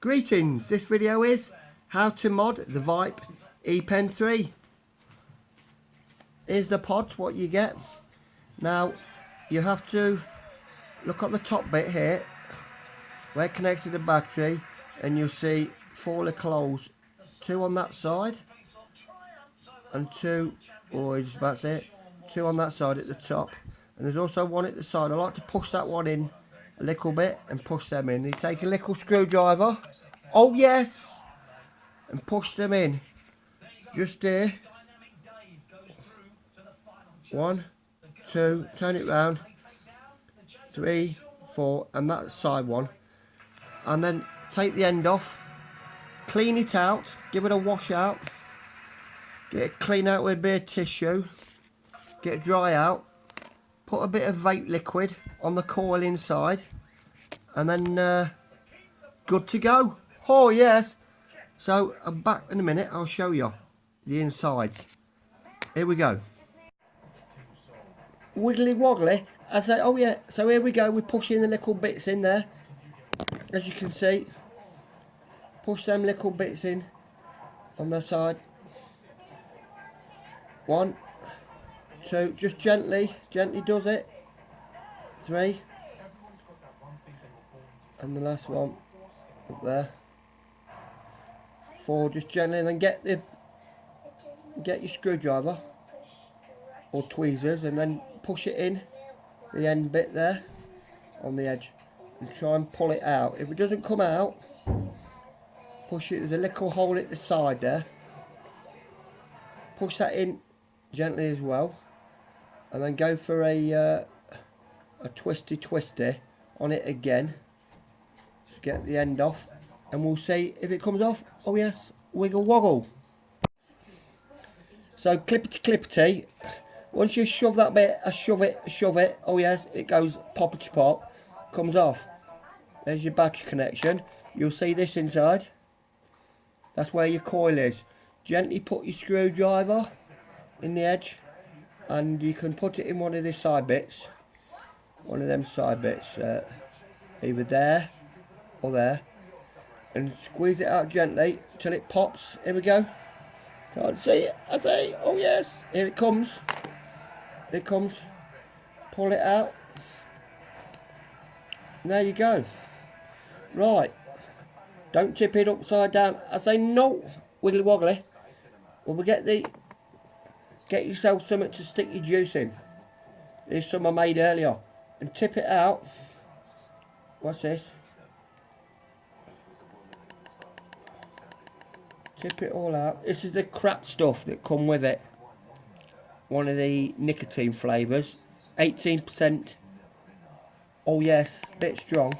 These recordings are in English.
Greetings, this video is how to mod the Vype Epen3. Here's the pods, what you get. Now you have to look at the top bit here where it connects to the battery, and you'll see 4 little holes, 2 on that side and 2, or just about to say it, 2 on that side at the top, and there's also 1 at the side. I like to push that one in a little bit and push them in. You take a little screwdriver, oh yes, and push them in just here. 1, 2, turn it round, 3, 4, and that side one, and then take the end off, clean it out, give it a wash out, get it clean out with a bit of tissue, get it dry out, put a bit of vape liquid on the coil inside, and then good to go. Oh yes. So I'm back in a minute, I'll show you the insides. Here we go. Wiggly woggly. I say, oh yeah, so here we go, we're pushing the little bits in there. As you can see, push them little bits in on the side. 1, 2, just gently does it. 3, and the last one up there. 4, just gently, and then get your screwdriver or tweezers and then push it in the end bit there on the edge and try and pull it out. If it doesn't come out, push it. There's a little hole at the side there, push that in gently as well, and then go for a twisty on it again to get the end off, and we'll see if it comes off. Oh yes, wiggle woggle. So clippity. Once you shove that bit, shove it, oh yes, it goes poppity pop, comes off. There's your battery connection. You'll see this inside. That's where your coil is. Gently put your screwdriver in the edge, and you can put it in one of the side bits. One of them side bits, either there or there. And squeeze it out gently till it pops. Here we go. Can't see it. I say, oh yes, here it comes. It comes. Pull it out. And there you go. Right. Don't tip it upside down. I say no. Wiggly woggly. Well, get yourself something to stick your juice in. There's some I made earlier. And tip it out. What's this? Tip it all out. This is the crap stuff that come with it. One of the nicotine flavours. 18%. Oh yes, a bit strong.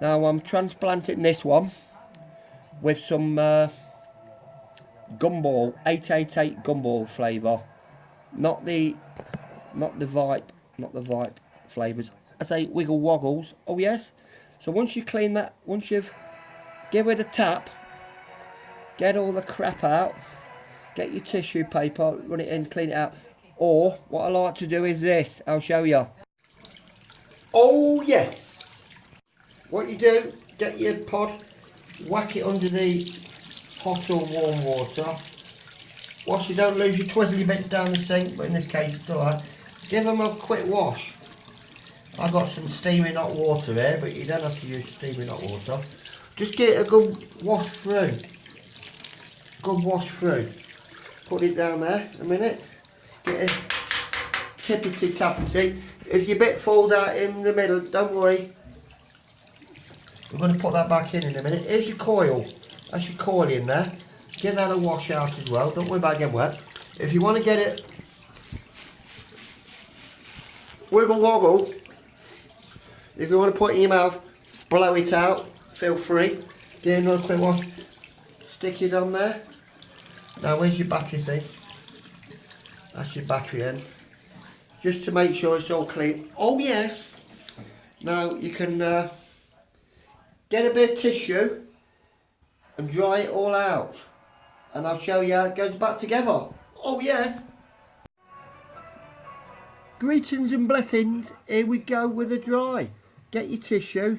Now I'm transplanting this one with some gumball, 888 gumball flavour. Not the Vype flavours. I say wiggle woggles. Oh yes. So once you clean that, once you've give it a tap, get all the crap out, get your tissue paper, run it in, clean it out. Or what I like to do is this. I'll show you. Oh yes. What you do, get your pod, whack it under the hot or warm water. Wash it, don't lose your twizzly bits down the sink, but in this case it's alright. Give them a quick wash. I've got some steaming hot water here, but you don't have to use steaming hot water. Just get a good wash through. Good wash through. Put it down there a minute. Get a tippity tappity. If your bit falls out in the middle, don't worry. We're going to put that back in a minute. Here's your coil. That's your coil in there. Get that a wash out as well. Don't worry about getting wet. If you want to get it wiggle woggle, if you want to put it in your mouth, blow it out, feel free. Get another quick wash. Stick it on there. Now where's your battery thing? That's your battery end. Just to make sure it's all clean. Oh yes. Now you can get a bit of tissue and dry it all out. And I'll show you how it goes back together. Oh yes. Greetings and blessings. Here we go with a dry. Get your tissue.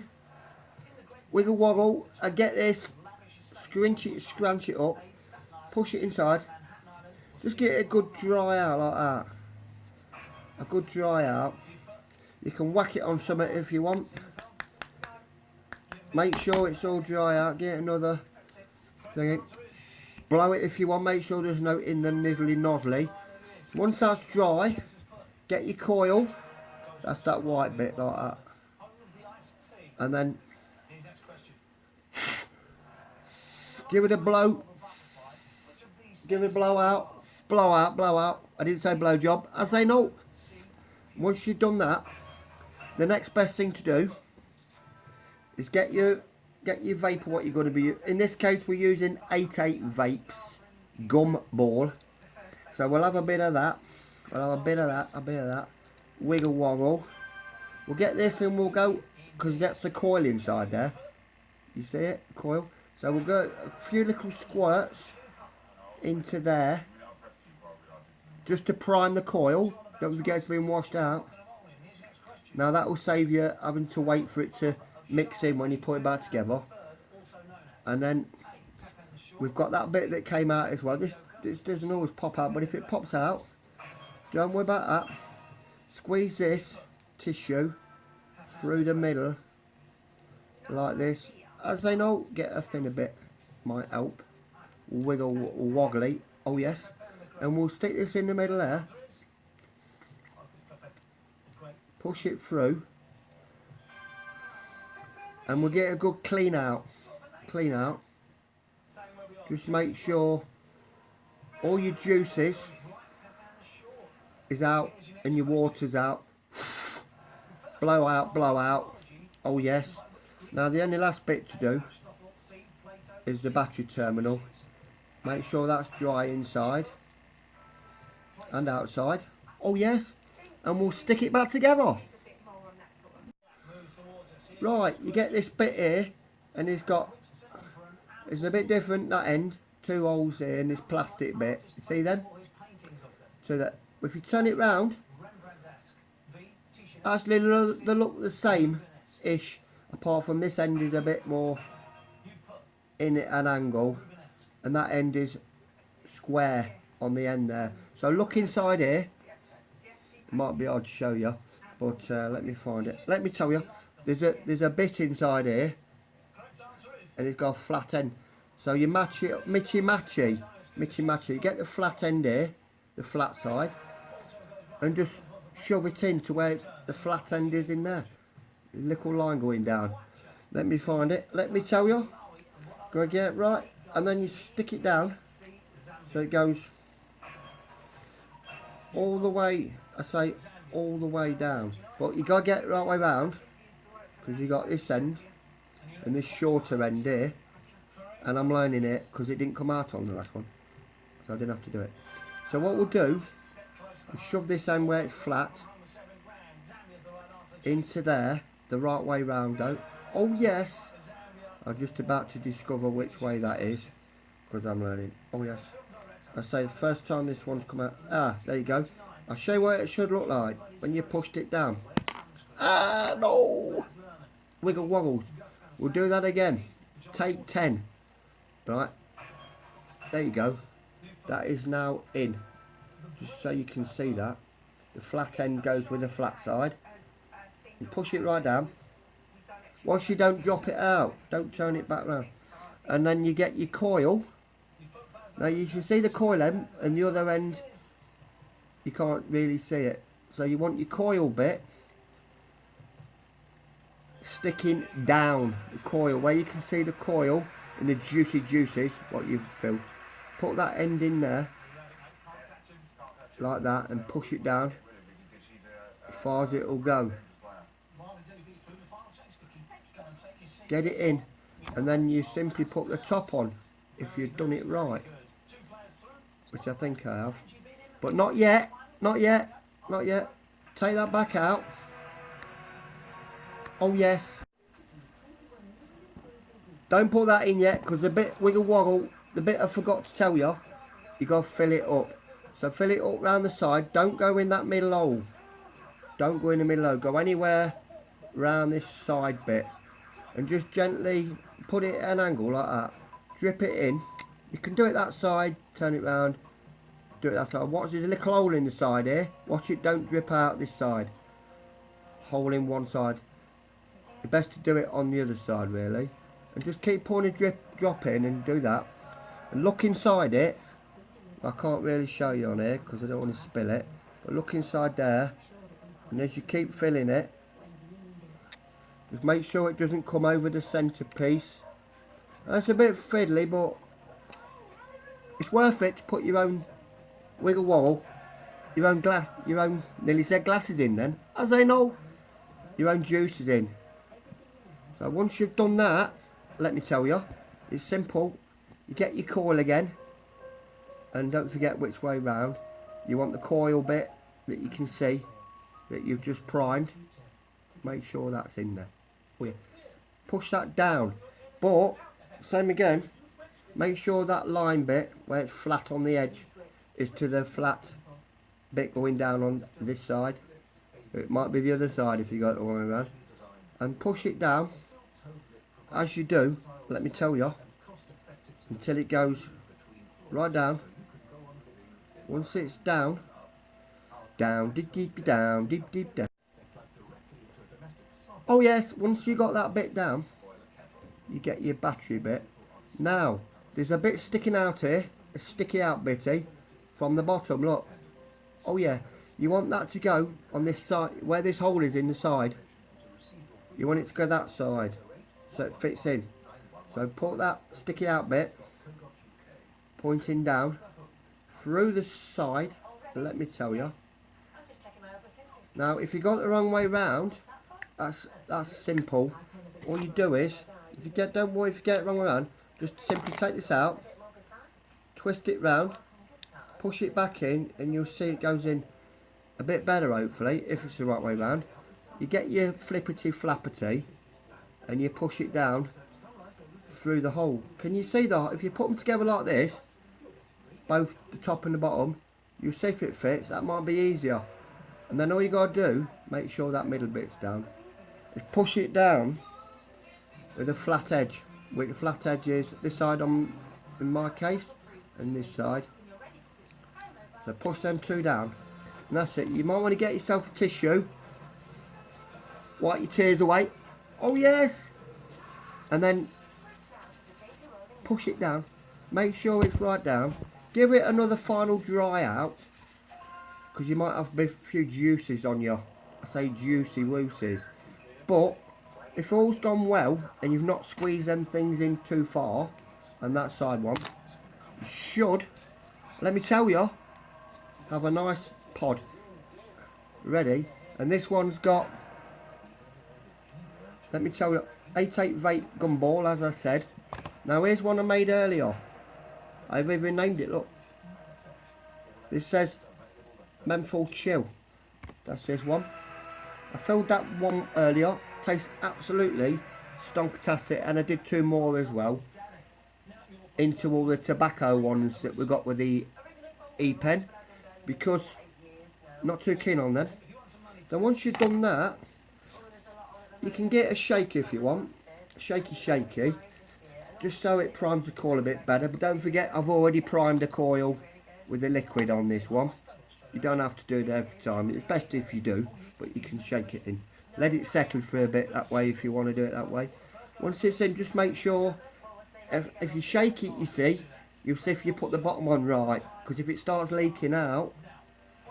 wiggle woggle, and get this, scrunch it up, push it inside, just get it a good dry out like that, a good dry out. You can whack it on something if you want, make sure it's all dry out, get another thing, blow it if you want, make sure there's no in the nizzly nozzly. Once that's dry, get your coil, that's that white bit like that, and then give it a blow, give it a blow out, blow out. I didn't say blow job, I say no. Once you've done that, the next best thing to do is get your vapor, what you're going to be, in this case we're using 8 vapes, gum ball. So we'll have a bit of that, a bit of that, wiggle woggle. We'll get this and we'll go, because that's the coil inside there. You see it, coil? So we'll go a few little squirts into there, just to prime the coil. Don't forget it's been washed out. Now that will save you having to wait for it to mix in when you put it back together. And then we've got that bit that came out as well. This doesn't always pop out, but if it pops out, don't worry about that. Squeeze this tissue through the middle like this. As they know, get a thinner bit, might help. Wiggle woggly, oh yes. And we'll stick this in the middle there. Push it through. And we'll get a good clean out. Just make sure all your juices is out and your water's out. Blow out. Oh yes. Now the only last bit to do is the battery terminal. Make sure that's dry inside and outside. Oh yes. And we'll stick it back together. Right, you get this bit here, and it's a bit different, that end. 2 holes here and this plastic bit. You see them? So that if you turn it round, actually they look the same-ish, apart from this end is a bit more in an angle, and that end is square on the end there. So look inside here. It might be hard to show you, but let me find it. Let me tell you, there's a bit inside here, and it's got a flat end. So you match it up, mitchy. You get the flat end here, the flat side, and just shove it in to where the flat end is in there. A little line going down. Let me find it. Let me tell you. Go and get it right, and then you stick it down, so it goes all the way. I say all the way down, but you gotta get it right way round, because you got this end and this shorter end here. And I'm learning it because it didn't come out on the last one, so I didn't have to do it. So what we'll do is shove this end where it's flat into there, the right way round though. Oh yes, I'm just about to discover which way that is, because I'm learning. Oh yes, I say the first time this one's come out. Ah, there you go. I'll show you what it should look like when you pushed it down. Ah no, wiggle woggles. We'll do that again. Take 10. Right, there you go. That is now in, just so you can see that. The flat end goes with the flat side. You push it right down. Whilst you don't drop it out, don't turn it back round. And then you get your coil. Now you can see the coil end, and the other end you can't really see it. So you want your coil bit sticking down the coil, where you can see the coil and the juices, what you feel. Put that end in there, like that, and push it down as far as it will go. Get it in, and then you simply put the top on, if you've done it right. Which I think I have. But not yet. Take that back out. Oh yes. Don't put that in yet, because the bit wiggle woggle, the bit I forgot to tell you, you got to fill it up. So fill it up round the side. Don't go in that middle hole. Don't go in the middle hole. Go anywhere round this side bit. and just gently put it at an angle like that. Drip it in. You can do it that side, turn it round, do it that side. Watch, there's a little hole in the side here. Watch it don't drip out this side. Hole in one side. It's best to do it on the other side really. And just keep pouring a drop in and do that. And look inside it. I can't really show you on here because I don't want to spill it. But look inside there. And as you keep filling it, just make sure it doesn't come over the centrepiece. That's a bit fiddly, but it's worth it to put your own wiggle wobble, your own glass, your own, nearly said glasses in then, as I know, your own juices in. So once you've done that, let me tell you, it's simple. You get your coil again, and don't forget which way round. You want the coil bit that you can see that you've just primed. Make sure that's in there. Oh yeah. Push that down, but same again. Make sure that line bit where it's flat on the edge is to the flat bit going down on this side. It might be the other side if you got it all the way around. And push it down as you do, let me tell you, until it goes right down. Once it's down, down, deep, deep, down, deep, deep, down. Oh yes, once you got that bit down, you get your battery bit. Now, there's a bit sticking out here, a sticky out bitty, from the bottom, look. Oh yeah, you want that to go on this side, where this hole is in the side. You want it to go that side, so it fits in. So put that sticky out bit, pointing down, through the side, let me tell you. Now, if you got it the wrong way round, that's simple. All you do is, if you don't worry if you get it wrong way around, just simply take this out, twist it round, push it back in, and you'll see it goes in a bit better hopefully, if it's the right way round. You get your flippity flappity, and you push it down through the hole. Can you see that? If you put them together like this, both the top and the bottom, you'll see if it fits. That might be easier. And then all you got to do, make sure that middle bit's down, is push it down with a flat edge. With the flat edge is this side on, in my case, and this side. So push them two down, and that's it. You might want to get yourself a tissue, wipe your tears away. Oh yes! And then push it down. Make sure it's right down. Give it another final dry out, because you might have a few juices on you. I say juicy woosies. But if all's gone well and you've not squeezed them things in too far, and that side one, you should, let me tell you, have a nice pod ready. And this one's got, let me tell you, 88 vape gumball, as I said. Now here's one I made earlier. I've even named it, look. This says Menthol Chill. That's this one. I filled that one earlier. Tastes absolutely stonkatastic, and I did two more as well. Into all the tobacco ones that we got with the E-Pen, because not too keen on them. Then once you've done that, you can get a shaky if you want. Shaky. Just so it primes the coil a bit better. But don't forget, I've already primed the coil with the liquid on this one. You don't have to do it every time. It's best if you do, but you can shake it in. Let it settle for a bit that way if you want to do it that way. Once it's in, just make sure, if you shake it, you see, you'll see if you put the bottom on right. Because if it starts leaking out,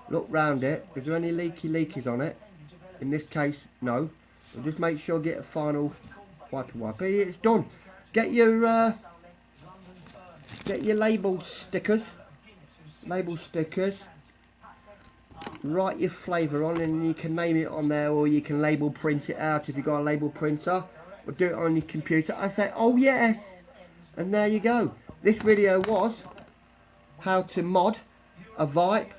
look round it. Is there any leakies on it? In this case, no. So just make sure get a final wipe. It's done. Get your label stickers. Write your flavour on, and you can name it on there, or you can label print it out if you've got a label printer, or do it on your computer. I say, oh yes, and there you go. This video was how to mod a Vype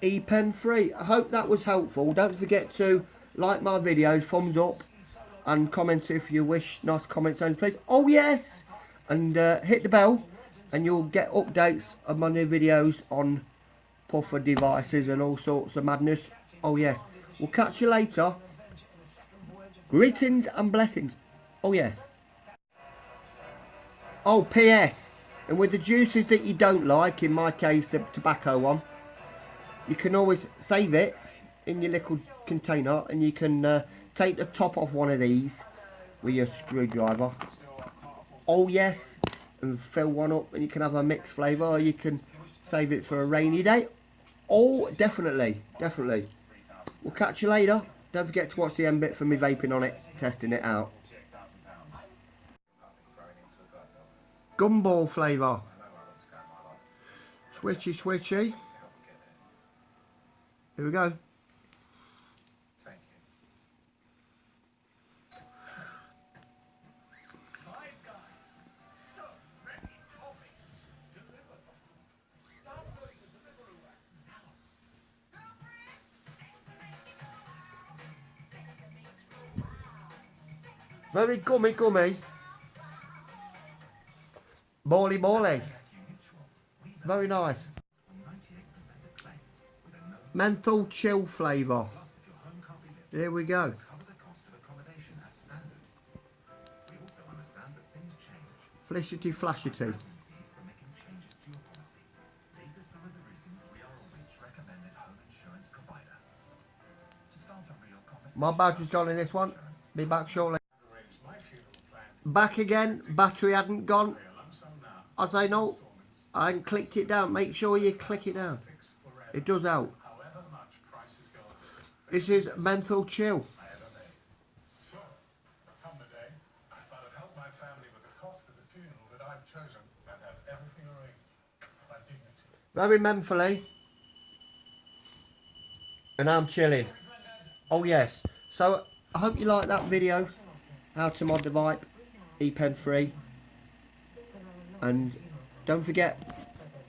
Epen3. I hope that was helpful. Don't forget to like my videos, thumbs up, and comment if you wish. Nice comments only, please. Oh yes, and hit the bell, and you'll get updates of my new videos on puffer devices and all sorts of madness. Oh yes, we'll catch you later. Greetings and blessings. Oh yes. Oh, PS. And with the juices that you don't like, in my case the tobacco one, you can always save it in your little container, and you can take the top off one of these with your screwdriver. Oh yes. And fill one up, and you can have a mixed flavour, or you can save it for a rainy day. Oh, definitely, definitely. We'll catch you later. Don't forget to watch the end bit for me vaping on it, testing it out. Gumball flavour. Switchy, switchy. Here we go. Very gummy, gummy. Bally, bally. Very nice. Menthol chill flavour. Here we go. Flishity, flashity. My battery's gone in this one. Be back shortly. Back again. Battery hadn't gone. As I know, I hadn't clicked it down. Make sure you click it down. It does help. This is menthol chill. Very mentally. And I'm chilling. Oh yes. So I hope you like that video. How to mod the Vype Epen3. And don't forget,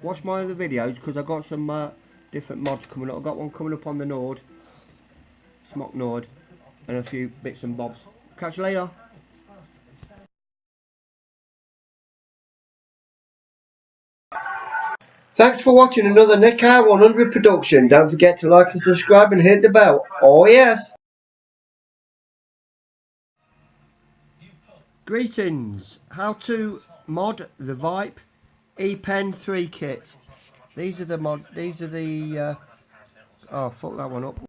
watch my other videos, because I've got some different mods coming up. I've got one coming up on the Nord, Smock Nord, and a few bits and bobs. Catch you later. Thanks for watching another Nick R100 production. Don't forget to like and subscribe and hit the bell. Oh yes. Greetings. How to mod the Vype Epen3 kit. These are the oh, fuck that one up.